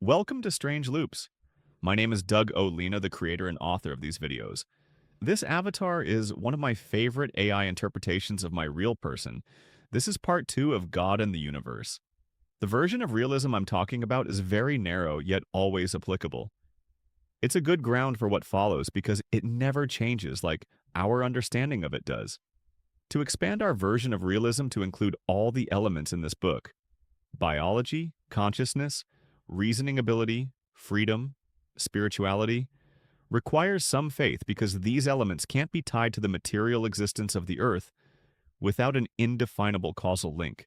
Welcome to Strange Loops. My name is Doug Olena, the creator and author of these videos. This avatar is one of my favorite AI interpretations of my real person. This is part 2 of God and the Universe. The version of realism I'm talking about is very narrow, yet always applicable. It's a good ground for what follows because it never changes like our understanding of it does. To expand our version of realism to include all the elements in this book, biology, consciousness, reasoning ability, freedom, spirituality, requires some faith because these elements can't be tied to the material existence of the earth without an indefinable causal link.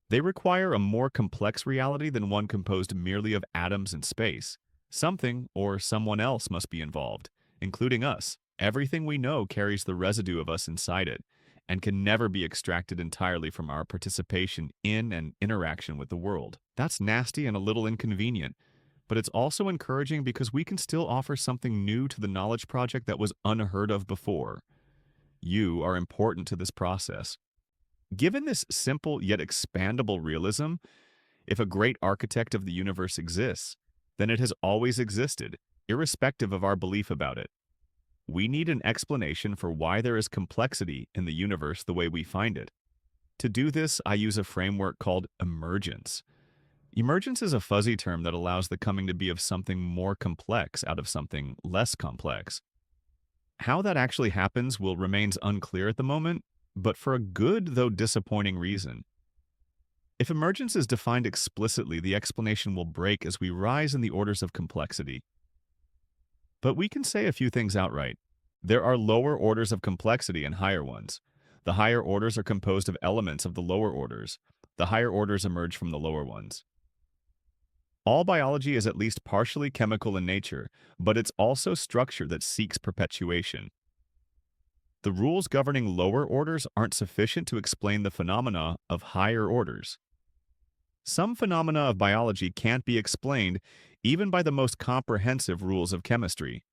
They require a more complex reality than one composed merely of atoms and space. Something or someone else must be involved, including us. Everything we know carries the residue of us inside it and can never be extracted entirely from our participation in and interaction with the world. That's nasty and a little inconvenient, but it's also encouraging because we can still offer something new to the knowledge project that was unheard of before. You are important to this process. Given this simple yet expandable realism, if a great architect of the universe exists, then it has always existed, irrespective of our belief about it. We need an explanation for why there is complexity in the universe the way we find it. To do this, I use a framework called emergence. Emergence is a fuzzy term that allows the coming to be of something more complex out of something less complex. How that actually happens remains unclear at the moment, but for a good though disappointing reason. If emergence is defined explicitly, the explanation will break as we rise in the orders of complexity. But we can say a few things outright. There are lower orders of complexity and higher ones. The higher orders are composed of elements of the lower orders. The higher orders emerge from the lower ones. All biology is at least partially chemical in nature, but it's also structure that seeks perpetuation. The rules governing lower orders aren't sufficient to explain the phenomena of higher orders. Some phenomena of biology can't be explained even by the most comprehensive rules of chemistry.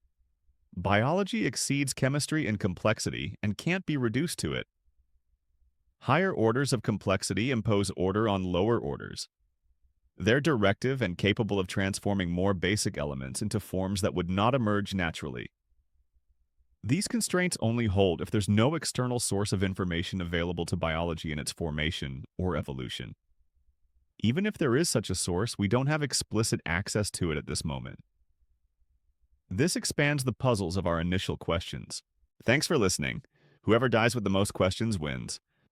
Biology exceeds chemistry in complexity and can't be reduced to it. Higher orders of complexity impose order on lower orders. They're directive and capable of transforming more basic elements into forms that would not emerge naturally. These constraints only hold if there's no external source of information available to biology in its formation or evolution. Even if there is such a source, we don't have explicit access to it at this moment. This expands the puzzles of our initial questions. Thanks for listening. Whoever dies with the most questions wins.